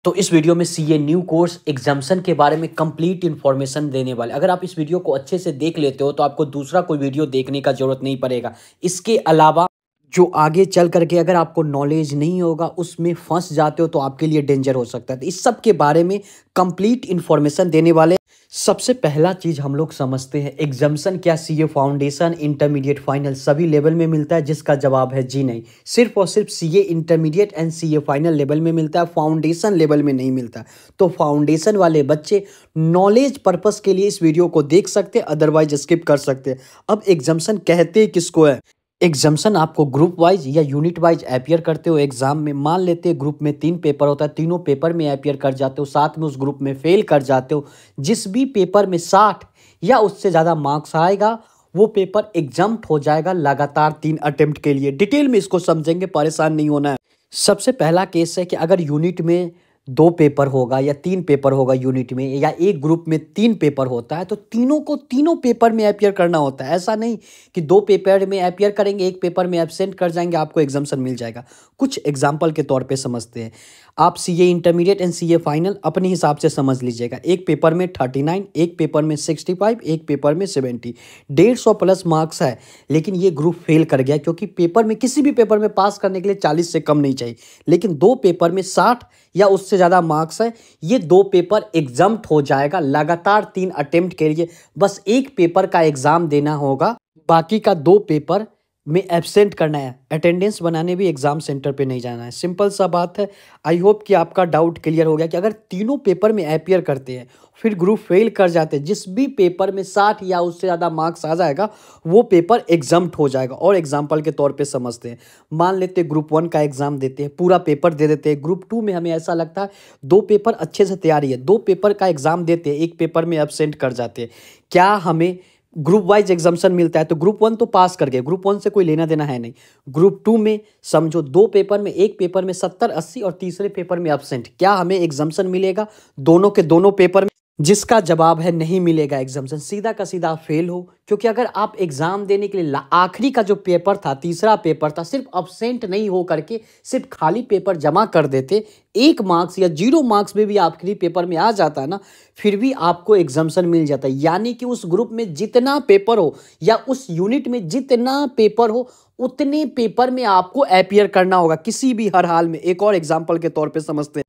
तो इस वीडियो में सीए न्यू कोर्स एग्जाम्शन के बारे में कंप्लीट इन्फॉर्मेशन देने वाले। अगर आप इस वीडियो को अच्छे से देख लेते हो तो आपको दूसरा कोई वीडियो देखने का जरूरत नहीं पड़ेगा। इसके अलावा जो आगे चल करके अगर आपको नॉलेज नहीं होगा, उसमें फंस जाते हो तो आपके लिए डेंजर हो सकता है। तो इस सब के बारे में कंप्लीट इन्फॉर्मेशन देने वाले। सबसे पहला चीज हम लोग समझते हैं एग्जाम्शन क्या सीए फाउंडेशन, इंटरमीडिएट, फाइनल सभी लेवल में मिलता है? जिसका जवाब है जी नहीं। सिर्फ और सिर्फ CA intermediate and CA final level में मिलता है, फाउंडेशन लेवल में नहीं मिलता। तो फाउंडेशन वाले बच्चे नॉलेज पर्पस के लिए इस वीडियो को देख सकते हैं, अदरवाइज स्किप कर सकते हैं। अब एग्जाम्शन कहते किसको है? एग्जाम्शन आपको ग्रुप वाइज या यूनिट वाइज अपियर करते हो एग्जाम में। मान लेते हैं ग्रुप में 3 पेपर होता है, तीनों पेपर में अपियर कर जाते हो, साथ में उस ग्रुप में फेल कर जाते हो। जिस भी पेपर में 60 या उससे ज़्यादा मार्क्स आएगा वो पेपर एग्जाम्प्ट हो जाएगा लगातार 3 अटेम्प्ट के लिए। डिटेल में इसको समझेंगे, परेशान नहीं होना है। सबसे पहला केस है कि अगर यूनिट में 2 पेपर होगा या 3 पेपर होगा यूनिट में, या एक ग्रुप में 3 पेपर होता है, तो तीनों को तीनों पेपर में अपियर करना होता है। ऐसा नहीं कि 2 पेपर में अपियर करेंगे, एक पेपर में एब्सेंट कर जाएंगे, आपको एग्जाम्शन मिल जाएगा। कुछ एग्जाम्पल के तौर पे समझते हैं। आप CA intermediate and CA final अपने हिसाब से समझ लीजिएगा। एक पेपर में 39, एक पेपर में 65, एक पेपर में 70, 150 प्लस मार्क्स है। लेकिन ये ग्रुप फेल कर गया क्योंकि पेपर में, किसी भी पेपर में पास करने के लिए 40 से कम नहीं चाहिए। लेकिन 2 पेपर में 60 या उससे ज़्यादा मार्क्स है, ये 2 पेपर एग्जाम्प्ट हो जाएगा लगातार 3 अटेम्प्ट के लिए। बस एक पेपर का एग्जाम देना होगा, बाकी का 2 पेपर में एब्सेंट करना है। अटेंडेंस बनाने भी एग्जाम सेंटर पे नहीं जाना है। सिंपल सा बात है। आई होप कि आपका डाउट क्लियर हो गया कि अगर तीनों पेपर में अपियर करते हैं फिर ग्रुप फेल कर जाते हैं, जिस भी पेपर में 60 या उससे ज़्यादा मार्क्स आ जाएगा वो पेपर एग्जाम्प्ट हो जाएगा। और एग्जाम्पल के तौर पे समझते हैं। मान लेते हैं ग्रुप 1 का एग्जाम देते हैं, पूरा पेपर दे देते हैं। ग्रुप 2 में हमें ऐसा लगता है 2 पेपर अच्छे से तैयारी है, 2 पेपर का एग्जाम देते हैं, एक पेपर में एब्सेंट कर जाते हैं। क्या हमें ग्रुप वाइज एग्जाम्शन मिलता है? तो ग्रुप 1 तो पास कर गए, ग्रुप 1 से कोई लेना देना है नहीं। ग्रुप 2 में समझो 2 पेपर में, एक पेपर में 70, 80 और तीसरे पेपर में एब्सेंट, क्या हमें एग्जाम्शन मिलेगा दोनों के दोनों पेपर में? जिसका जवाब है नहीं मिलेगा एग्जाम्शन। सीधा का सीधा फेल हो। क्योंकि अगर आप एग्जाम देने के लिए आखिरी का जो पेपर था, तीसरा पेपर था, सिर्फ अब्सेंट नहीं हो करके सिर्फ खाली पेपर जमा कर देते, 1 मार्क्स या 0 मार्क्स में भी आखिरी पेपर में आ जाता है ना, फिर भी आपको एग्जाम्शन मिल जाता है। यानी कि उस ग्रुप में जितना पेपर हो या उस यूनिट में जितना पेपर हो, उतने पेपर में आपको अपियर करना होगा किसी भी हर हाल में। एक और एग्जाम्पल के तौर पर समझते हैं।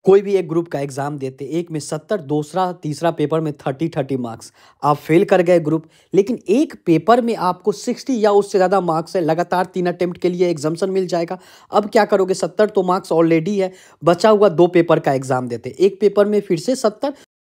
कोई भी एक ग्रुप का एग्जाम देते, एक में 70, दूसरा तीसरा पेपर में 30 मार्क्स, आप फेल कर गए ग्रुप। लेकिन एक पेपर में आपको 60 या उससे ज़्यादा मार्क्स है, लगातार 3 अटेम्प्ट के लिए एग्जाम्शन मिल जाएगा। अब क्या करोगे? 70 तो मार्क्स ऑलरेडी है, बचा हुआ 2 पेपर का एग्जाम देते, एक पेपर में फिर से 70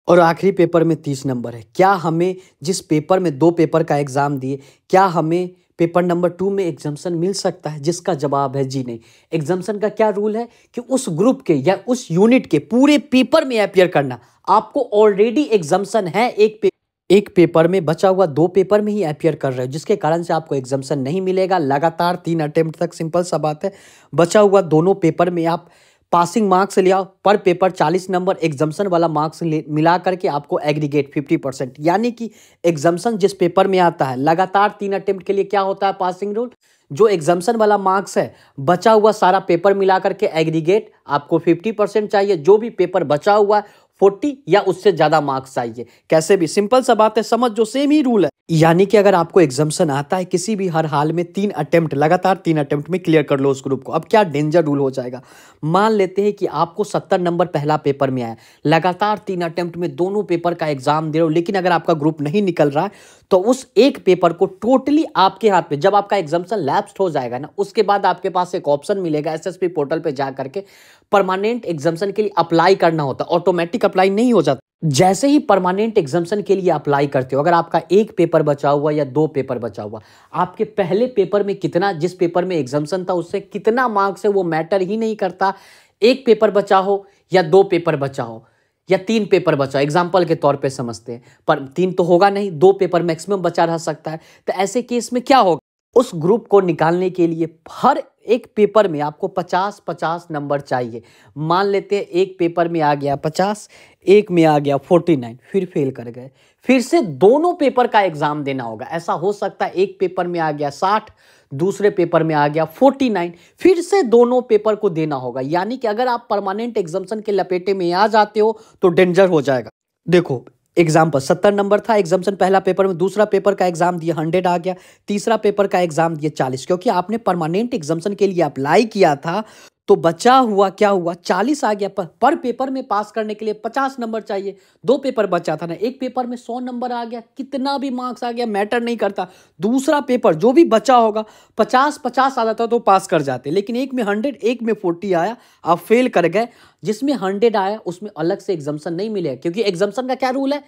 और आखिरी पेपर में 30 नंबर है। क्या हमें जिस पेपर में 2 पेपर का एग्जाम दिए, क्या हमें पेपर नंबर 2 में एग्जाम्शन मिल सकता है? जिसका जवाब है जी नहीं। एग्जाम्शन का क्या रूल है कि उस ग्रुप के या उस यूनिट के पूरे पेपर में अपियर करना। आपको ऑलरेडी एग्जाम्शन है, एक पेपर में, बचा हुआ 2 पेपर में ही अपियर कर रहे हो, जिसके कारण से आपको एग्जाम्शन नहीं मिलेगा लगातार 3 अटेम्प्ट तक। सिंपल सा बात है। बचा हुआ दोनों पेपर में आप पासिंग मार्क्स ले आओ, पर पेपर 40 नंबर, एग्जाम्शन वाला मार्क्स मिला करके आपको एग्रीगेट 50%। यानी कि एग्जाम्शन जिस पेपर में आता है, लगातार 3 अटेम्प्ट के लिए क्या होता है पासिंग रूल, जो एग्जाम्शन वाला मार्क्स है, बचा हुआ सारा पेपर मिला करके एग्रीगेट आपको 50% चाहिए। जो भी पेपर बचा हुआ है 40 या उससे ज्यादा मार्क्स चाहिए। कैसे भी सिंपल सा बात है, समझ जो, सेम ही रूल है। यानी कि अगर आपको एग्जाम्शन आता है किसी भी हर हाल में 3 अटेम्प्ट, लगातार 3 अटेम्प्ट में क्लियर कर लो उस ग्रुप को। अब क्या डेंजर रूल हो जाएगा? मान लेते हैं कि आपको 70 नंबर पहला पेपर में आया, लगातार 3 अटेम्प्ट में दोनों पेपर का एग्जाम दे रहे हो, लेकिन अगर आपका ग्रुप नहीं निकल रहा है तो उस एक पेपर को टोटली आपके हाथ में, जब आपका एग्जाम्शन लैप्स्ड हो जाएगा ना, उसके बाद आपके पास एक ऑप्शन मिलेगा एसएसपी पोर्टल पे जा करके परमानेंट एग्जाम्शन के लिए अप्लाई करना होता है। ऑटोमेटिक अप्लाई नहीं हो जाता। जैसे ही परमानेंट एग्जाम्शन के लिए अप्लाई करते हो, अगर आपका एक पेपर बचा हुआ या 2 पेपर बचा हुआ, आपके पहले पेपर में कितना, जिस पेपर में एग्जाम्शन था उससे कितना मार्क्स है वो मैटर ही नहीं करता। एक पेपर बचा हो या 2 पेपर बचा हो या 3 पेपर बचा हो, एग्जाम्पल के तौर पे समझते हैं, पर 3 तो होगा नहीं, 2 पेपर मैक्सिमम बचा रह सकता है। तो ऐसे केस में क्या होगा? उस ग्रुप को निकालने के लिए हर एक पेपर में आपको 50-50 नंबर चाहिए। मान लेते हैं एक पेपर में आ गया 50, एक में आ गया 49, फिर फेल कर गए, फिर से दोनों पेपर का एग्जाम देना होगा। ऐसा हो सकता है एक पेपर में आ गया 60, दूसरे पेपर में आ गया 49, फिर से दोनों पेपर को देना होगा। यानी कि अगर आप परमानेंट एग्जाम्शन के लपेटे में आ जाते हो तो डेंजर हो जाएगा। देखो एग्जाम्पल 70 नंबर था एग्जाम्शन पहला पेपर में, दूसरा पेपर का एग्जाम दिया 100 आ गया, तीसरा पेपर का एग्जाम दिया 40, क्योंकि आपने परमानेंट एग्जाम्शन के लिए अप्लाई किया था तो बचा हुआ क्या हुआ 40 आ गया। पर पेपर में पास करने के लिए 50 नंबर चाहिए, दो पेपर बचा था ना, एक पेपर में 100 नंबर आ गया, कितना भी मार्क्स आ गया मैटर नहीं करता। दूसरा पेपर जो भी बचा होगा 50-50 आ जाता तो पास कर जाते, लेकिन एक में 100 एक में 40 आया, आप फेल कर गए। जिसमें 100 आया उसमें अलग से एग्जाम्शन नहीं मिलेगा, क्योंकि एग्जाम्शन का क्या रूल है,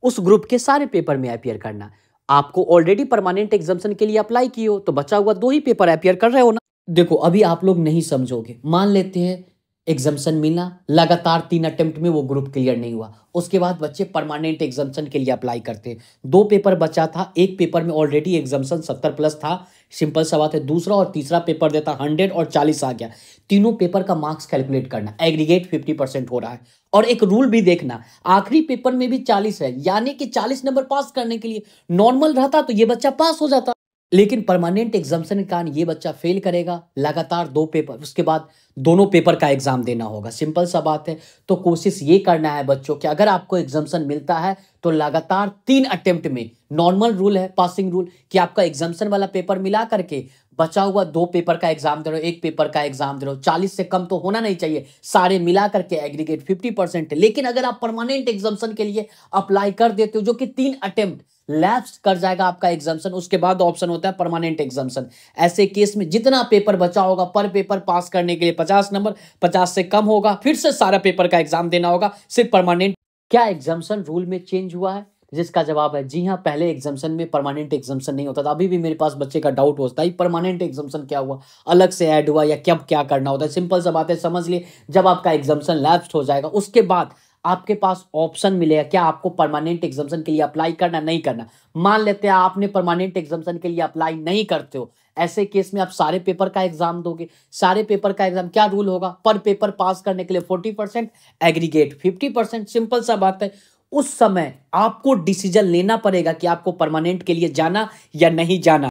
उस ग्रुप के सारे पेपर में अपियर करना। आपको ऑलरेडी परमानेंट एग्जाम्शन के लिए अप्लाई किए हो तो बचा हुआ 2 ही पेपर अपियर कर रहे हो ना। देखो अभी आप लोग नहीं समझोगे, मान लेते हैं एग्जाम्शन मिला, लगातार 3 अटेम्प्ट में वो ग्रुप क्लियर नहीं हुआ, उसके बाद बच्चे परमानेंट एग्जाम्शन के लिए अप्लाई करते हैं। 2 पेपर बचा था, एक पेपर में ऑलरेडी एग्जाम्शन 70 प्लस था, सिंपल सा बात है, दूसरा और तीसरा पेपर देता 100 और 40 आ गया। तीनों पेपर का मार्क्स कैलकुलेट करना, एग्रीगेट 50% हो रहा है। और एक रूल भी देखना, आखिरी पेपर में भी 40 है, यानी कि 40 नंबर पास करने के लिए नॉर्मल रहता तो ये बच्चा पास हो जाता, लेकिन परमानेंट एग्जाम्शन के कारण ये बच्चा फेल करेगा। लगातार 2 पेपर, उसके बाद दोनों पेपर का एग्जाम देना होगा, सिंपल सा बात है। तो कोशिश ये करना है बच्चों कि अगर आपको एग्जाम्शन मिलता है तो लगातार 3 अटेम्प्ट में, नॉर्मल रूल है पासिंग रूल, कि आपका एग्जाम्शन वाला पेपर मिला करके बचा हुआ 2 पेपर का एग्जाम दे रहे हो, एक पेपर का एग्जाम दे रहे हो, 40 से कम तो होना नहीं चाहिए, सारे मिला करके एग्रीगेट 50% है। लेकिन अगर आप परमानेंट एग्जाम्शन के लिए अप्लाई कर देते हो, जो कि 3 अटेम्प्ट लैप्स कर जाएगा आपका एग्जाम्शन, उसके बाद ऑप्शन होता है परमानेंट एग्जाम्शन। ऐसे केस में जितना पेपर बचा होगा पर पेपर पास करने के लिए 50 नंबर, 50 से कम होगा फिर से सारा पेपर का एग्जाम देना होगा, सिर्फ परमानेंट। क्या एग्जाम्शन रूल में चेंज हुआ है? जिसका जवाब है जी हाँ, पहले एग्जाम्शन में परमानेंट एग्जाम्शन नहीं होता था। अभी भी मेरे पास बच्चे का डाउट होता है परमानेंट एग्जाम्शन क्या हुआ, अलग से ऐड हुआ या क्या करना होता है। सिंपल सा बात है, समझ लिए, जब आपका एग्जाम्शन लैप्स्ड हो जाएगा उसके बाद आपके पास ऑप्शन मिलेगा क्या आपको परमानेंट एग्जाम्शन के लिए अप्लाई करना नहीं करना। मान लेते हैं आपने परमानेंट एग्जाम्शन के लिए अप्लाई नहीं करते हो, ऐसे केस में आप सारे पेपर का एग्जाम दोगे। सारे पेपर का एग्जाम क्या रूल होगा, पर पेपर पास करने के लिए 40%, एग्रीगेट 50%, सिंपल सा बात है। उस समय आपको डिसीजन लेना पड़ेगा कि आपको परमानेंट के लिए जाना या नहीं जाना।